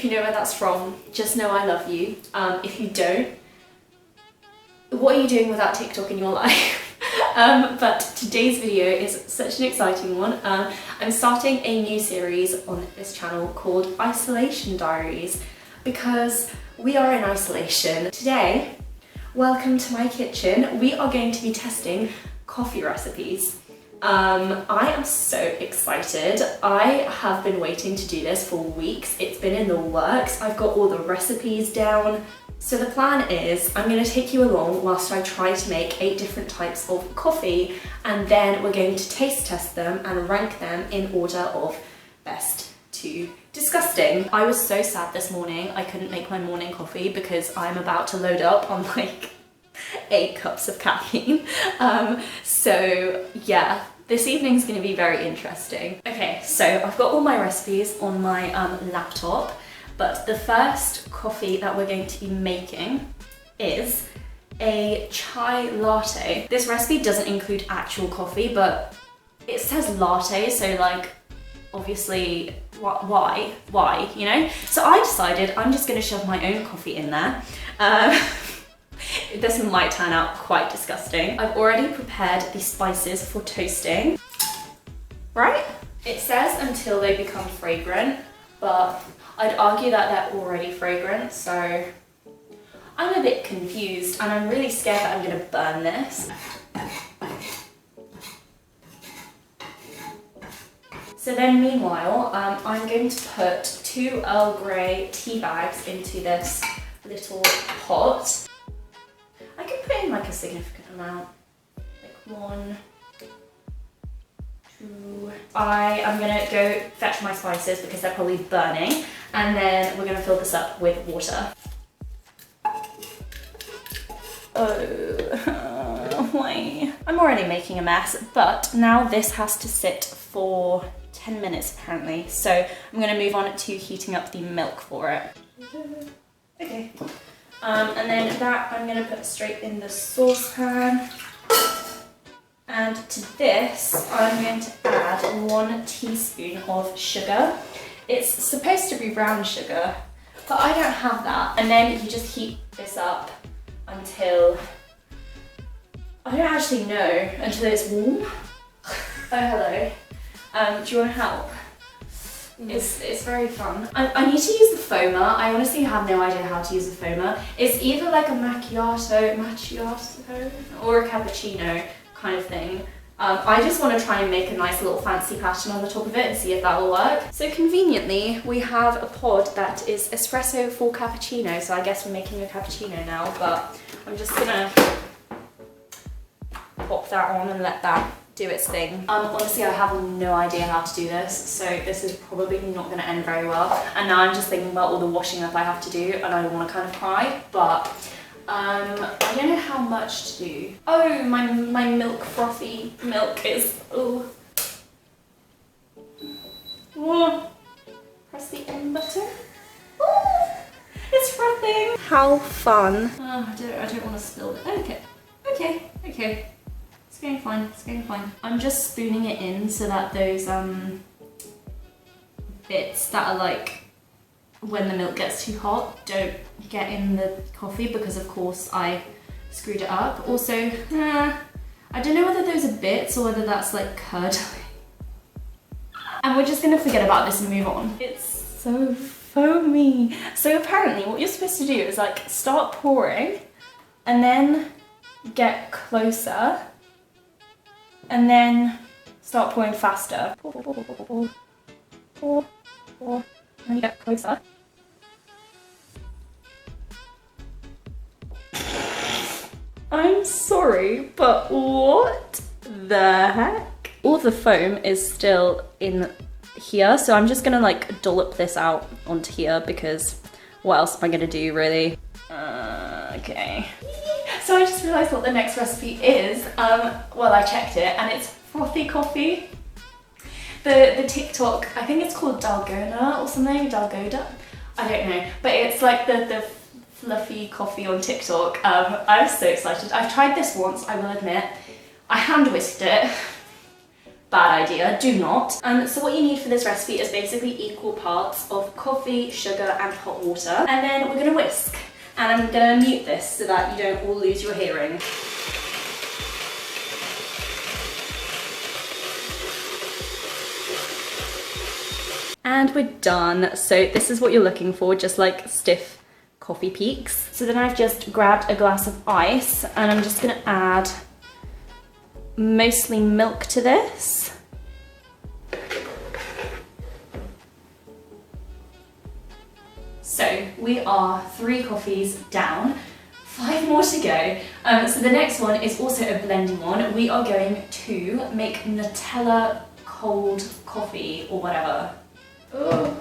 you know where that's from, just know I love you. If you don't, what are you doing without TikTok in your life? But today's video is such an exciting one. I'm starting a new series on this channel called Isolation Diaries because we are in isolation. Today, welcome to my kitchen. We are going to be testing coffee recipes. I am so excited. I have been waiting to do this for weeks. It's been in the works. I've got all the recipes down. So the plan is I'm going to take you along whilst I try to make 8 different types of coffee, and then we're going to taste test them and rank them in order of best to disgusting. I was so sad this morning I couldn't make my morning coffee because I'm about to load up on like 8 cups of caffeine. So yeah, this evening's going to be very interesting. Okay, so I've got all my recipes on my laptop. But the first coffee that we're going to be making is a chai latte. This recipe doesn't include actual coffee, but it says latte, so like, obviously, why, you know? So I decided I'm just gonna shove my own coffee in there. This might turn out quite disgusting. I've already prepared the spices for toasting, right? It says until they become fragrant, but I'd argue that they're already fragrant, so I'm a bit confused and I'm really scared that I'm gonna burn this. So then meanwhile, I'm going to put 2 Earl Grey tea bags into this little pot. I can put in like a significant amount, like 1, 2. I am gonna go fetch my spices because they're probably burning, and then we're gonna fill this up with water. Oh, why? I'm already making a mess, but now this has to sit for 10 minutes apparently, so I'm gonna move on to heating up the milk for it. Okay. And then that I'm gonna put straight in the saucepan. And to this, I'm going to add 1 teaspoon of sugar. It's supposed to be brown sugar, but I don't have that. And then you just heat this up until, I don't actually know, until it's warm. Oh, hello. Do you want to help? It's very fun. I need to use the foamer. I honestly have no idea how to use the foamer. It's either like a macchiato or a cappuccino kind of thing. I just want to try and make a nice little fancy pattern on the top of it and see if that will work. So conveniently, we have a pod that is espresso for cappuccino, so I guess we're making a cappuccino now, but I'm just gonna pop that on and let that do its thing. Honestly, I have no idea how to do this, so this is probably not going to end very well. And now I'm just thinking about all the washing up I have to do, and I want to kind of cry, but I don't know how much to do. Oh, my milk, frothy milk is, oh. Press the on button. Oh, it's frothing. How fun. Oh, I don't want to spill it. Okay. It's going fine. I'm just spooning it in so that those bits that are like, when the milk gets too hot, don't get in the coffee because of course I screwed it up. Also, I don't know whether those are bits or whether that's like curdling. And we're just gonna forget about this and move on. It's so foamy. So apparently what you're supposed to do is like start pouring and then get closer and then start pouring faster. Pour, and get closer. I'm sorry, but what the heck? All the foam is still in here, so I'm just gonna like dollop this out onto here because what else am I gonna do really? Okay. So I just realised what the next recipe is. Well, I checked it and it's frothy coffee. The TikTok, I think it's called Dalgona or something, Dalgoda. I don't know, but it's like the fluffy coffee on TikTok. I'm so excited. I've tried this once, I will admit. I hand whisked it. bad idea, do not. So what you need for this recipe is basically equal parts of coffee, sugar and hot water, and then we're gonna whisk. And I'm gonna mute this so that you don't all lose your hearing. And we're done. So this is what you're looking for, just like stiff coffee peaks. So then I've just grabbed a glass of ice and I'm just gonna add mostly milk to this. So we are 3 coffees down, 5 more to go. So the next one is also a blending one. We are going to make Nutella cold coffee or whatever. Oh.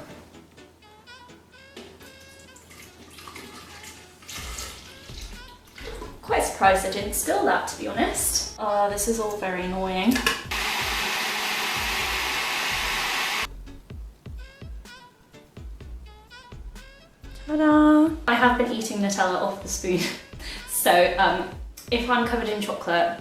Quite surprised I didn't spill that, to be honest. This is all very annoying. Ta-da! I have been eating Nutella off the spoon, so if I'm covered in chocolate,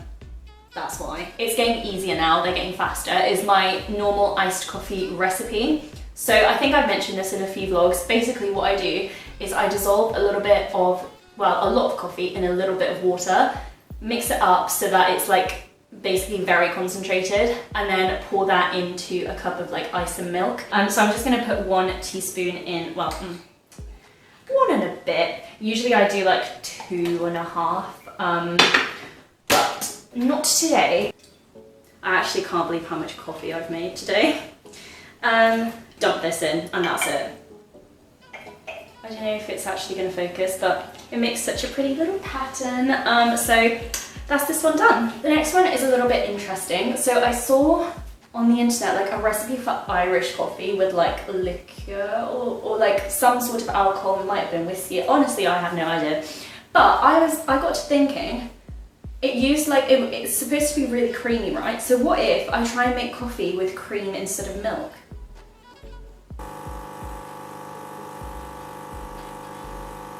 that's why. It's getting easier now, they're getting faster, is my normal iced coffee recipe. So I think I've mentioned this in a few vlogs. Basically what I do is I dissolve a little bit of, well, a lot of coffee in a little bit of water, mix it up so that it's like basically very concentrated, and then pour that into a cup of like ice and milk. So I'm just gonna put 1 teaspoon in, well, 1 and a bit. Usually I do like 2.5, but not today. I actually can't believe how much coffee I've made today. Dump this in and that's it. I don't know if it's actually going to focus, but it makes such a pretty little pattern. So that's this one done. The next one is a little bit interesting. So I saw on the internet like a recipe for Irish coffee with like liqueur or like some sort of alcohol. It might have been whiskey. Honestly, I have no idea. But I got to thinking, it used like, it's supposed to be really creamy, right? So what if I try and make coffee with cream instead of milk?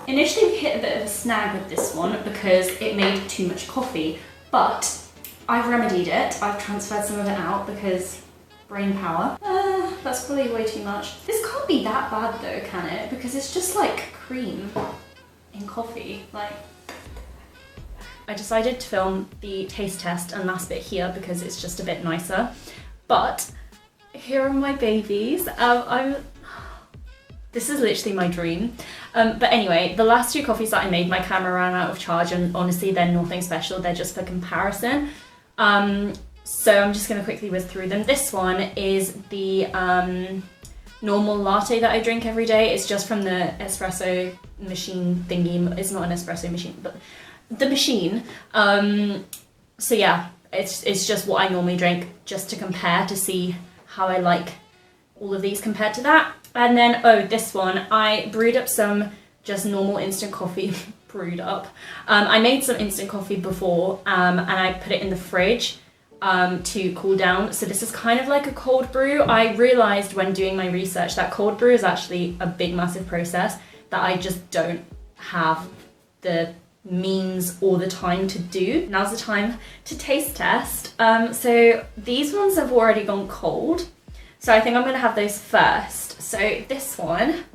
Initially we hit a bit of a snag with this one because it made too much coffee, but I've remedied it. I've transferred some of it out because brain power. That's probably way too much. This can't be that bad though, can it? Because it's just like cream in coffee. Like, I decided to film the taste test and last bit here because it's just a bit nicer. But here are my babies. This is literally my dream. But anyway, the last 2 coffees that I made, my camera ran out of charge, and honestly they're nothing special, they're just for comparison. So I'm just gonna quickly whiz through them. This one is the normal latte that I drink every day. It's just from the espresso machine thingy. It's not an espresso machine, but the machine. So yeah, it's just what I normally drink, just to compare, to see how I like all of these compared to that. And then, oh, this one, I brewed up some just normal instant coffee. Brewed up. I made some instant coffee before, and I put it in the fridge to cool down. So this is kind of like a cold brew. I realized when doing my research that cold brew is actually a big, massive process that I just don't have the means or the time to do. Now's the time to taste test. So these ones have already gone cold. So I think I'm gonna have those first. So this one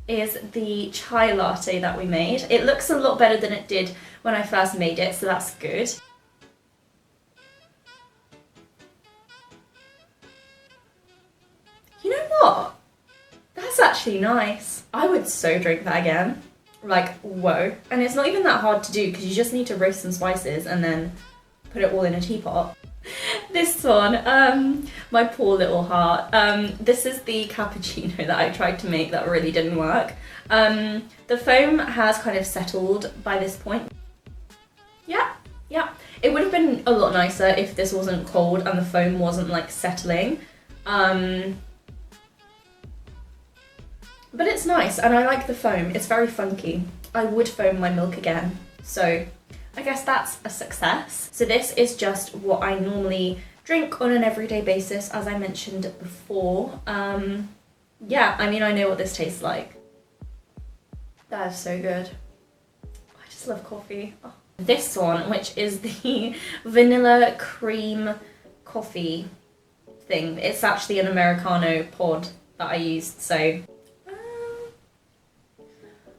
is the chai latte that we made. It looks a lot better than it did when I first made it, so that's good. You know what? That's actually nice. I would so drink that again. Like, whoa. And it's not even that hard to do because you just need to roast some spices and then put it all in a teapot. This one, my poor little heart. This is the cappuccino that I tried to make that really didn't work. The foam has kind of settled by this point. Yeah. It would have been a lot nicer if this wasn't cold and the foam wasn't like settling. But it's nice and I like the foam. It's very funky. I would foam my milk again. So I guess that's a success. So this is just what I normally drink on an everyday basis, as I mentioned before. Yeah, I mean, I know what this tastes like. That is so good. I just love coffee. Oh. This one, which is the vanilla cream coffee. thing. It's actually an Americano pod that I used, so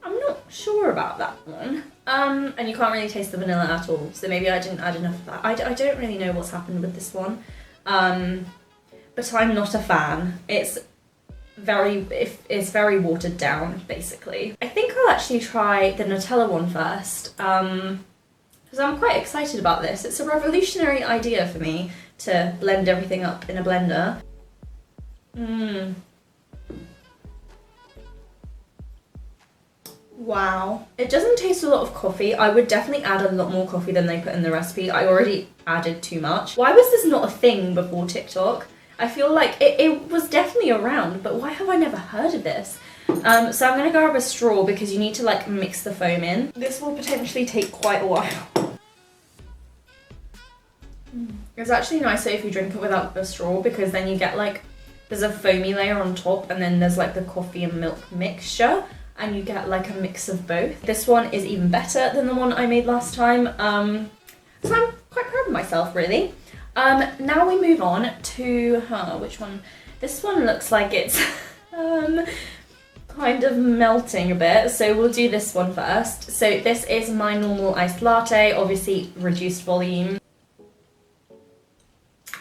I'm not sure about that one. And you can't really taste the vanilla at all, so maybe I didn't add enough of that. I don't really know what's happened with this one, but I'm not a fan. It's very watered down, basically. I think I'll actually try the Nutella one first, because I'm quite excited about this. It's a revolutionary idea for me to blend everything up in a blender. Wow. It doesn't taste a lot of coffee. I would definitely add a lot more coffee than they put in the recipe. I already added too much. Why was this not a thing before TikTok? I feel like it was definitely around, but why have I never heard of this? So I'm gonna grab a straw because you need to like mix the foam in. This will potentially take quite a while. It's actually nicer if you drink it without the straw, because then you get like, there's a foamy layer on top and then there's like the coffee and milk mixture, and you get like a mix of both. This one is even better than the one I made last time, so I'm quite proud of myself, really. Now we move on to, which one? This one looks like it's kind of melting a bit, so we'll do this one first. So this is my normal iced latte, obviously reduced volume.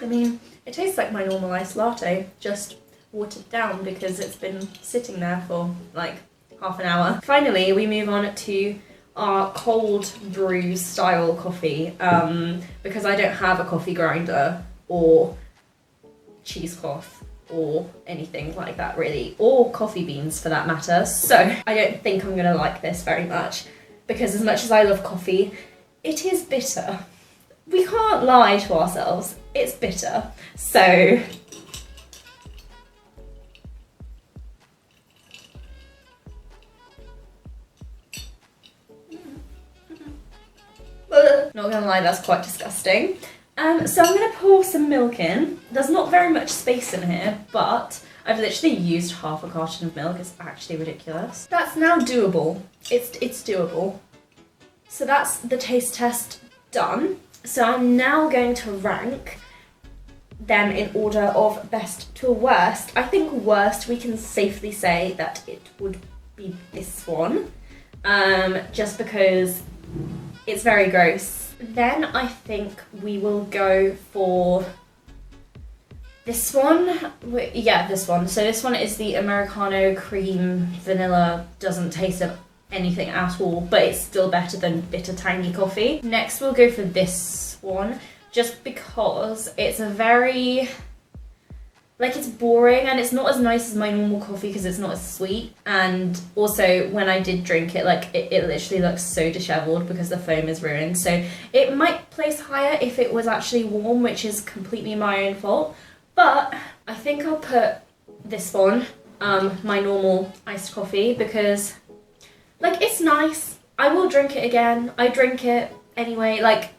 I mean, it tastes like my normal iced latte, just watered down because it's been sitting there for like half an hour. Finally, we move on to our cold brew style coffee, because I don't have a coffee grinder or cheesecloth or anything like that really, or coffee beans for that matter, so I don't think I'm gonna like this very much, because as much as I love coffee, it is bitter. We can't lie to ourselves, it's bitter. So not gonna lie, that's quite disgusting. So I'm gonna pour some milk in. There's not very much space in here, but I've literally used half a carton of milk. It's actually ridiculous. That's now doable. It's doable. So that's the taste test done. So I'm now going to rank them in order of best to worst. I think worst, we can safely say that it would be this one, just because it's very gross. Then I think we will go for this one. Yeah, this one. So this one is the Americano cream vanilla. Doesn't taste of anything at all, but it's still better than bitter tangy coffee. Next we'll go for this one, just because it's a very, like, it's boring and it's not as nice as my normal coffee because it's not as sweet, and also when I did drink it, like it literally looks so disheveled because the foam is ruined. So it might place higher if it was actually warm, which is completely my own fault, but I think I'll put this one, my normal iced coffee, because like it's nice. I will drink it again. I drink it anyway. Like,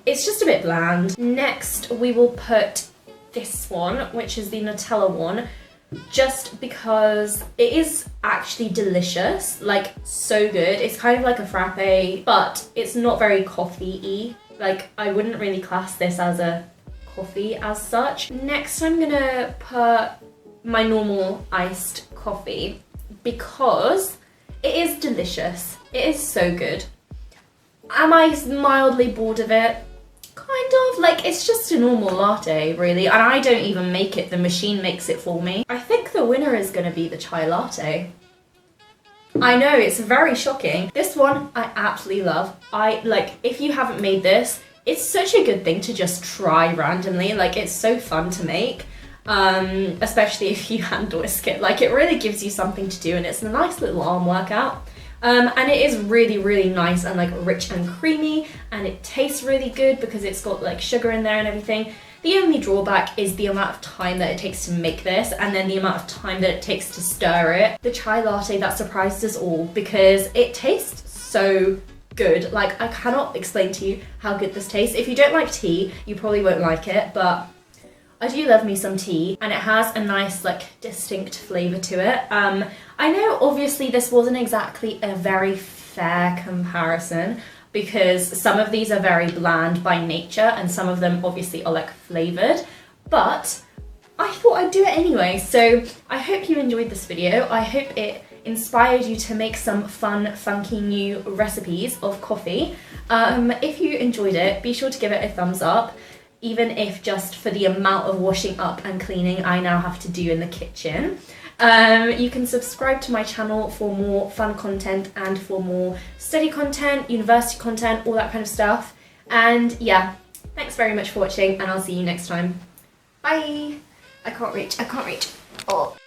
it's just a bit bland. Next we will put this one, which is the Nutella one, just because it is actually delicious, like so good. It's kind of like a frappe, but it's not very coffee-y. Like, I wouldn't really class this as a coffee as such. Next I'm gonna put my normal iced coffee, because it is delicious. It is so good. Am I mildly bored of it? Kind of. Like, it's just a normal latte, really, and I don't even make it. The machine makes it for me. I think the winner is going to be the chai latte. I know, it's very shocking. This one I absolutely love. If you haven't made this, it's such a good thing to just try randomly. Like, it's so fun to make. Especially if you hand whisk it. Like, it really gives you something to do, and it's a nice little arm workout. And it is really, really nice and like rich and creamy, and it tastes really good because it's got like sugar in there and everything. The only drawback is the amount of time that it takes to make this, and then the amount of time that it takes to stir it. The chai latte, that surprised us all because it tastes so good. Like, I cannot explain to you how good this tastes. If you don't like tea, you probably won't like it, but I do love me some tea, and it has a nice, like, distinct flavour to it. I know, obviously, this wasn't exactly a very fair comparison, because some of these are very bland by nature, and some of them, obviously, are, like, flavoured. But I thought I'd do it anyway. So I hope you enjoyed this video. I hope it inspired you to make some fun, funky new recipes of coffee. If you enjoyed it, be sure to give it a thumbs up, even if just for the amount of washing up and cleaning I now have to do in the kitchen. You can subscribe to my channel for more fun content and for more study content, university content, all that kind of stuff. And yeah, thanks very much for watching, and I'll see you next time. Bye! I can't reach. Oh.